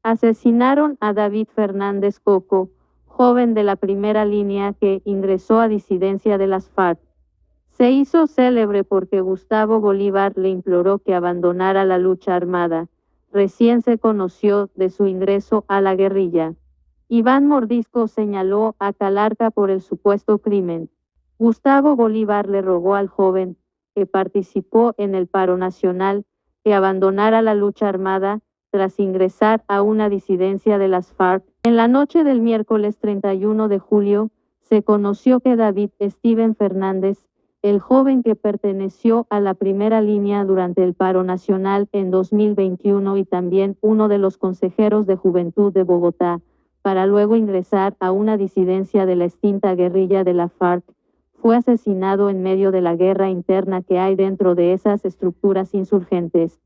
Asesinaron a David Fernández Coco, joven de la primera línea que ingresó a disidencia de las FARC. Se hizo célebre porque Gustavo Bolívar le imploró que abandonara la lucha armada. Recién se conoció de su ingreso a la guerrilla. Iván Mordisco señaló a Calarca por el supuesto crimen. Gustavo Bolívar le rogó al joven, que participó en el paro nacional, que abandonara la lucha armada tras ingresar a una disidencia de las FARC. En la noche del miércoles 31 de julio, se conoció que David Steven Fernández, el joven que perteneció a la primera línea durante el paro nacional en 2021 y también uno de los consejeros de Juventud de Bogotá, para luego ingresar a una disidencia de la extinta guerrilla de la FARC, fue asesinado en medio de la guerra interna que hay dentro de esas estructuras insurgentes.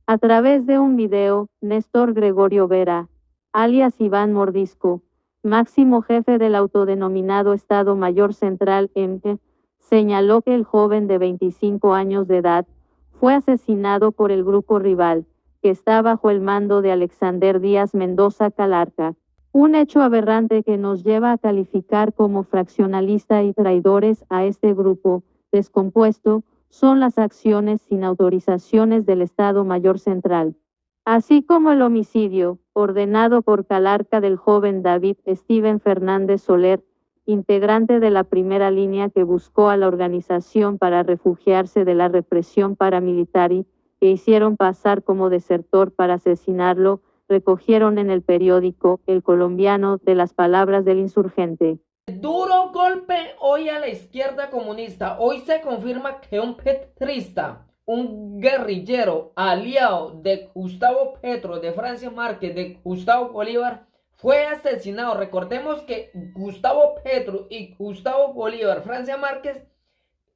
A través de un video, Néstor Gregorio Vera, alias Iván Mordisco, máximo jefe del autodenominado Estado Mayor Central MP, señaló que el joven de 25 años de edad fue asesinado por el grupo rival, que está bajo el mando de Alexander Díaz Mendoza Calarca. Un hecho aberrante que nos lleva a calificar como fraccionalista y traidores a este grupo descompuesto son las acciones sin autorizaciones del Estado Mayor Central, así como el homicidio ordenado por Calarca del joven David Steven Fernández Soler, integrante de la primera línea que buscó a la organización para refugiarse de la represión paramilitar y que hicieron pasar como desertor para asesinarlo, recogieron en el periódico El Colombiano de las palabras del insurgente. Duro golpe hoy a la izquierda comunista. Hoy se confirma que un petrista, un guerrillero aliado de Gustavo Petro, de Francia Márquez, de Gustavo Bolívar, fue asesinado. Recordemos que Gustavo Petro y Gustavo Bolívar, Francia Márquez,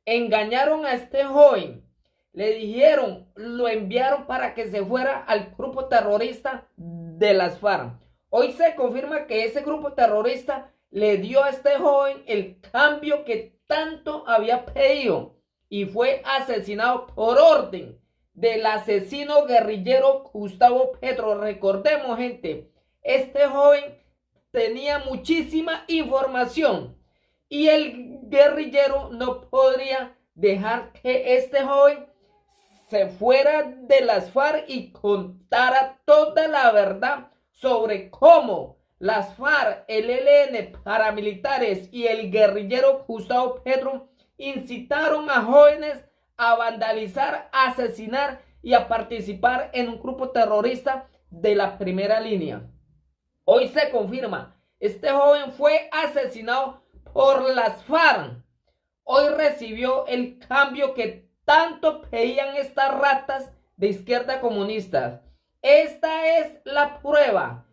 engañaron a este joven. Le dijeron, lo enviaron para que se fuera al grupo terrorista de las FARC. Hoy se confirma que ese grupo terrorista le dio a este joven el cambio que tanto había pedido y fue asesinado por orden del asesino guerrillero Gustavo Petro. Recordemos, gente, este joven tenía muchísima información y el guerrillero no podría dejar que este joven se fuera de las FARC y contara toda la verdad sobre cómo las FARC, el ELN, paramilitares y el guerrillero Gustavo Petro incitaron a jóvenes a vandalizar, a asesinar y a participar en un grupo terrorista de la primera línea. Hoy se confirma, este joven fue asesinado por las FARC. Hoy recibió el cambio que tanto pedían estas ratas de izquierda comunista. Esta es la prueba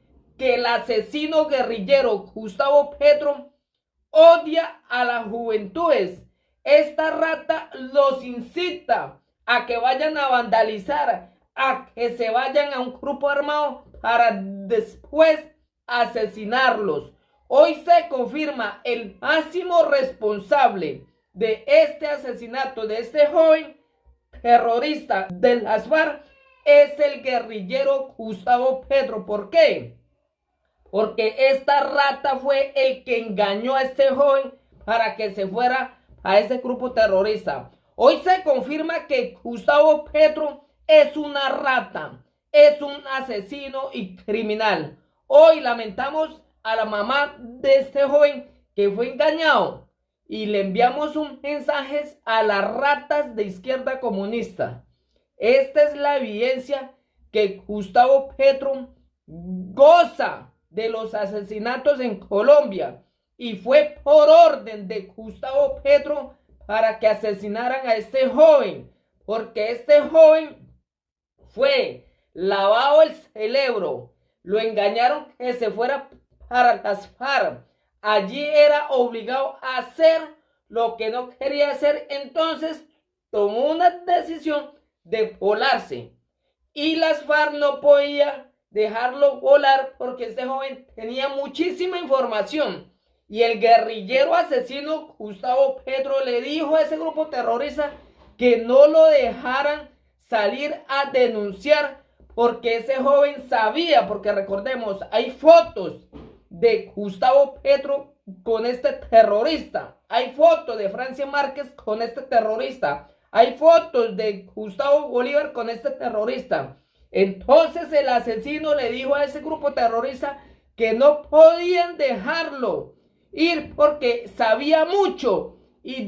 que el asesino guerrillero Gustavo Petro odia a las juventudes. Esta rata los incita a que vayan a vandalizar, a que se vayan a un grupo armado para después asesinarlos. Hoy se confirma el máximo responsable de este asesinato de este joven terrorista de las FARC es el guerrillero Gustavo Petro. ¿Por qué? Porque esta rata fue el que engañó a este joven para que se fuera a ese grupo terrorista. Hoy se confirma que Gustavo Petro es una rata, es un asesino y criminal. Hoy lamentamos a la mamá de este joven que fue engañado y le enviamos un mensaje a las ratas de izquierda comunista. Esta es la evidencia que Gustavo Petro goza de los asesinatos en Colombia y fue por orden de Gustavo Petro para que asesinaran a este joven, porque este joven fue lavado el cerebro, lo engañaron que se fuera para las FARC. Allí era obligado a hacer lo que no quería hacer, entonces tomó una decisión de volarse y las FARC no podía dejarlo volar porque este joven tenía muchísima información y el guerrillero asesino Gustavo Petro le dijo a ese grupo terrorista que no lo dejaran salir a denunciar porque ese joven sabía, porque recordemos, hay fotos de Gustavo Petro con este terrorista, hay fotos de Francia Márquez con este terrorista, hay fotos de Gustavo Bolívar con este terrorista. Entonces el asesino le dijo a ese grupo terrorista que no podían dejarlo ir porque sabía mucho y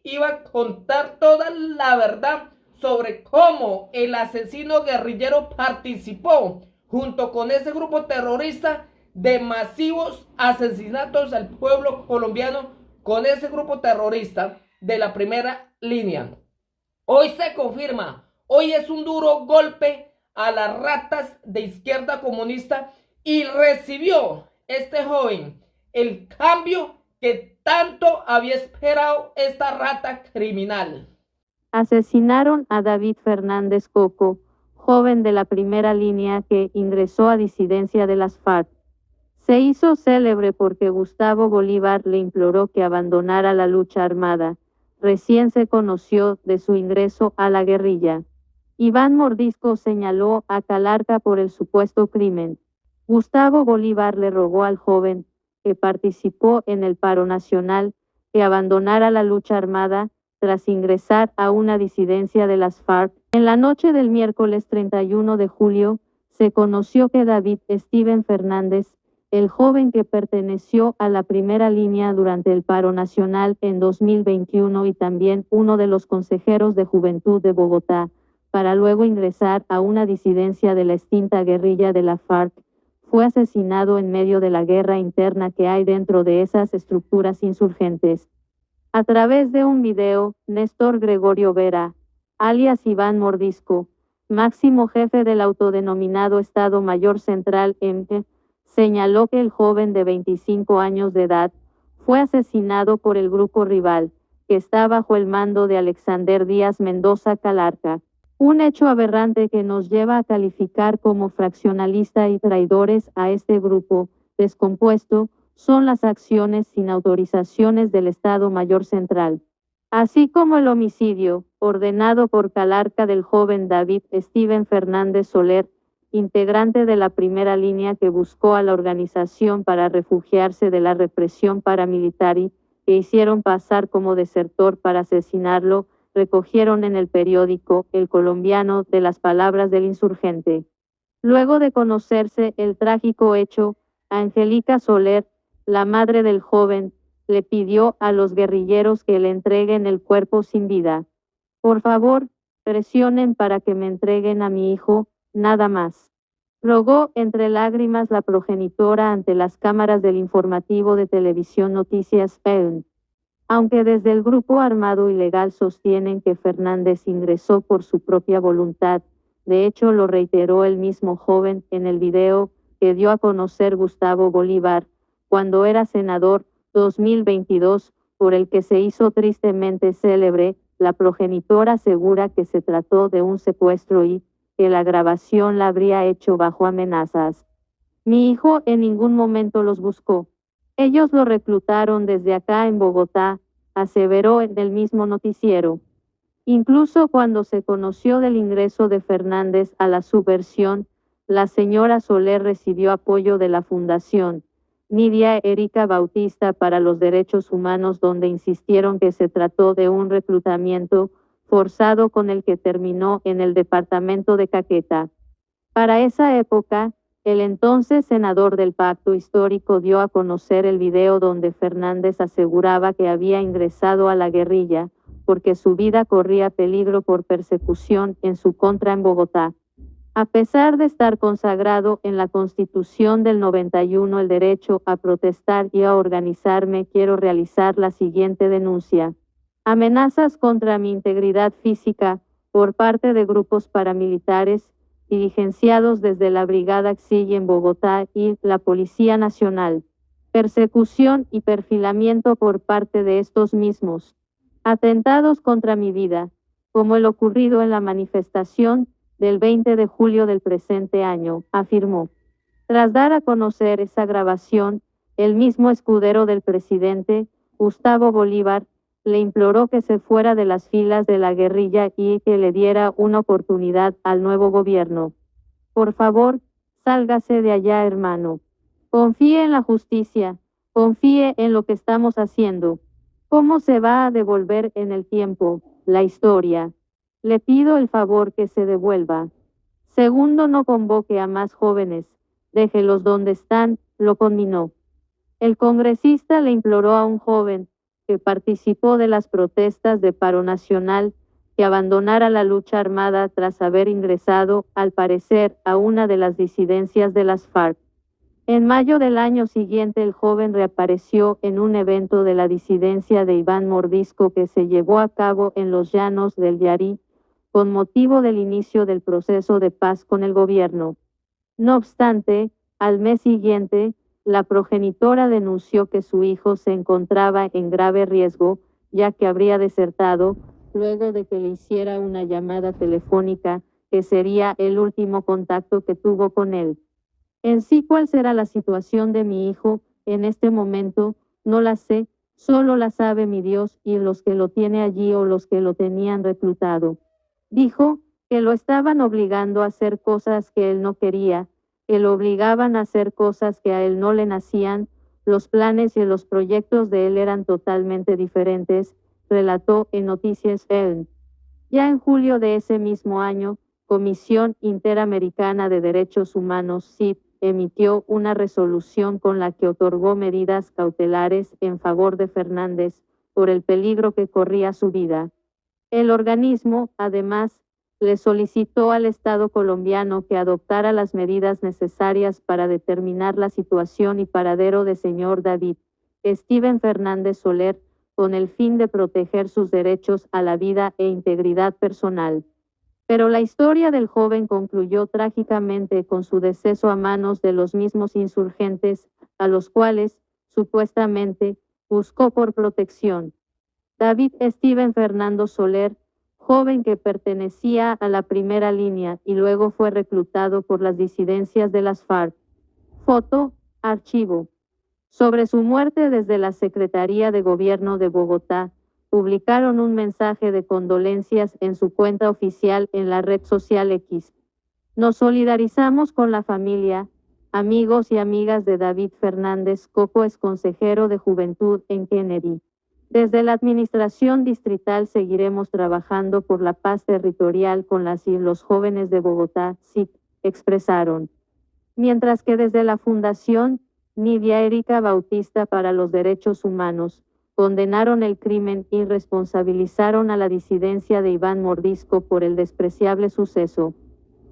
iba a contar toda la verdad sobre cómo el asesino guerrillero participó junto con ese grupo terrorista de masivos asesinatos al pueblo colombiano con ese grupo terrorista de la primera línea. Hoy se confirma, hoy es un duro golpe a las ratas de izquierda comunista y recibió este joven el cambio que tanto había esperado esta rata criminal. Asesinaron a David Fernández Coco, joven de la primera línea que ingresó a disidencia de las FARC. Se hizo célebre porque Gustavo Bolívar le imploró que abandonara la lucha armada. Recién se conoció de su ingreso a la guerrilla. Iván Mordisco señaló a Calarca por el supuesto crimen. Gustavo Bolívar le rogó al joven, que participó en el paro nacional, que abandonara la lucha armada tras ingresar a una disidencia de las FARC. En la noche del miércoles 31 de julio, se conoció que David Steven Fernández, el joven que perteneció a la primera línea durante el paro nacional en 2021 y también uno de los consejeros de Juventud de Bogotá, para luego ingresar a una disidencia de la extinta guerrilla de la FARC, fue asesinado en medio de la guerra interna que hay dentro de esas estructuras insurgentes. A través de un video, Néstor Gregorio Vera, alias Iván Mordisco, máximo jefe del autodenominado Estado Mayor Central ME, señaló que el joven de 25 años de edad fue asesinado por el grupo rival, que está bajo el mando de Alexander Díaz Mendoza Calarca. Un hecho aberrante que nos lleva a calificar como fraccionalista y traidores a este grupo descompuesto son las acciones sin autorizaciones del Estado Mayor Central, así como el homicidio ordenado por Calarca del joven David Steven Fernández Soler, integrante de la primera línea que buscó a la organización para refugiarse de la represión paramilitar y que hicieron pasar como desertor para asesinarlo, recogieron en el periódico El Colombiano de las palabras del insurgente. Luego de conocerse el trágico hecho, Angélica Soler, la madre del joven, le pidió a los guerrilleros que le entreguen el cuerpo sin vida. Por favor, presionen para que me entreguen a mi hijo, nada más. Rogó entre lágrimas la progenitora ante las cámaras del informativo de televisión Noticias PEN. Aunque desde el grupo armado ilegal sostienen que Fernández ingresó por su propia voluntad, de hecho lo reiteró el mismo joven en el video que dio a conocer Gustavo Bolívar, cuando era senador 2022, por el que se hizo tristemente célebre, la progenitora asegura que se trató de un secuestro y que la grabación la habría hecho bajo amenazas. Mi hijo en ningún momento los buscó. Ellos lo reclutaron desde acá en Bogotá, aseveró en el mismo noticiero. Incluso cuando se conoció del ingreso de Fernández a la subversión, la señora Soler recibió apoyo de la Fundación Nidia Erika Bautista para los Derechos Humanos, donde insistieron que se trató de un reclutamiento forzado con el que terminó en el departamento de Caquetá. Para esa época, el entonces senador del Pacto Histórico dio a conocer el video donde Fernández aseguraba que había ingresado a la guerrilla porque su vida corría peligro por persecución en su contra en Bogotá. A pesar de estar consagrado en la Constitución del 91 el derecho a protestar y a organizarme, quiero realizar la siguiente denuncia. Amenazas contra mi integridad física por parte de grupos paramilitares dirigenciados desde la Brigada Xil en Bogotá y la Policía Nacional. Persecución y perfilamiento por parte de estos mismos. Atentados contra mi vida, como el ocurrido en la manifestación del 20 de julio del presente año, afirmó. Tras dar a conocer esa grabación, el mismo escudero del presidente, Gustavo Bolívar, le imploró que se fuera de las filas de la guerrilla y que le diera una oportunidad al nuevo gobierno. Por favor, sálgase de allá, hermano. Confíe en la justicia, confíe en lo que estamos haciendo. ¿Cómo se va a devolver en el tiempo la historia? Le pido el favor que se devuelva. Segundo, no convoque a más jóvenes. Déjelos donde están, lo conminó. El congresista le imploró a un joven que participó de las protestas de paro nacional que abandonara la lucha armada tras haber ingresado, al parecer, a una de las disidencias de las FARC. En mayo del año siguiente el joven reapareció en un evento de la disidencia de Iván Mordisco que se llevó a cabo en los llanos del Yarí, con motivo del inicio del proceso de paz con el gobierno. No obstante, al mes siguiente, la progenitora denunció que su hijo se encontraba en grave riesgo, ya que habría desertado, luego de que le hiciera una llamada telefónica, que sería el último contacto que tuvo con él. En sí, ¿cuál será la situación de mi hijo en este momento? No la sé, solo la sabe mi Dios y los que lo tiene allí o los que lo tenían reclutado. Dijo que lo estaban obligando a hacer cosas que él no quería, que lo obligaban a hacer cosas que a él no le nacían, los planes y los proyectos de él eran totalmente diferentes, relató en Noticias Elm. Ya en julio de ese mismo año, Comisión Interamericana de Derechos Humanos, CID, emitió una resolución con la que otorgó medidas cautelares en favor de Fernández por el peligro que corría su vida. El organismo, además, le solicitó al Estado colombiano que adoptara las medidas necesarias para determinar la situación y paradero de señor David Steven Fernández Soler, con el fin de proteger sus derechos a la vida e integridad personal. Pero la historia del joven concluyó trágicamente con su deceso a manos de los mismos insurgentes, a los cuales, supuestamente, buscó por protección. David Steven Fernando Soler, joven que pertenecía a la primera línea y luego fue reclutado por las disidencias de las FARC. Foto, archivo. Sobre su muerte, desde la Secretaría de Gobierno de Bogotá, publicaron un mensaje de condolencias en su cuenta oficial en la red social X. Nos solidarizamos con la familia, amigos y amigas de David Fernández. Coco es consejero de Juventud en Kennedy. Desde la Administración Distrital seguiremos trabajando por la paz territorial con las y los jóvenes de Bogotá, SIC, expresaron. Mientras que desde la Fundación Nidia Erika Bautista para los Derechos Humanos, condenaron el crimen y responsabilizaron a la disidencia de Iván Mordisco por el despreciable suceso.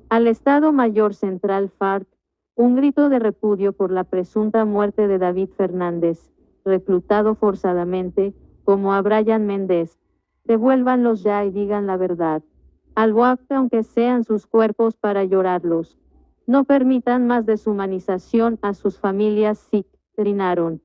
Al Estado Mayor Central FARC, un grito de repudio por la presunta muerte de David Fernández, reclutado forzadamente, como a Brian Méndez. Devuélvanlos ya y digan la verdad. Al WAC, aunque sean sus cuerpos para llorarlos. No permitan más deshumanización a sus familias, sí, trinaron.